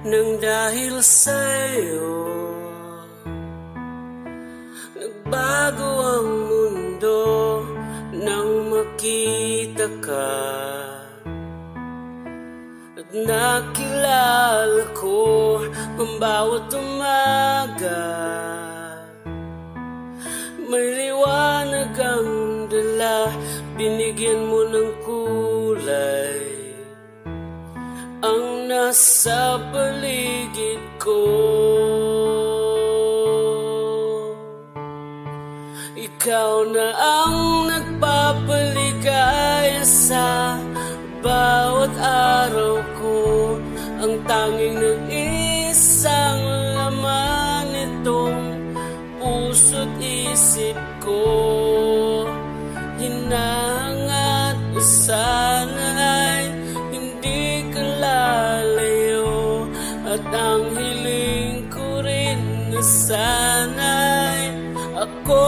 Nang dahil sa'yo nagbago ang mundo nang makita ka. At nakilala ko ang bawat umaga, may liwanag ang dala, binigyan mo ng kulay ang nasa paligid ko. Ikaw na ang nagpapaligaya sa bawat araw ko, ang tanging nag-isang laman nitong puso't isip ko. Hinahangat ko sana ay hindi ka lalayo, at ang hiling ko rin na sana'y ako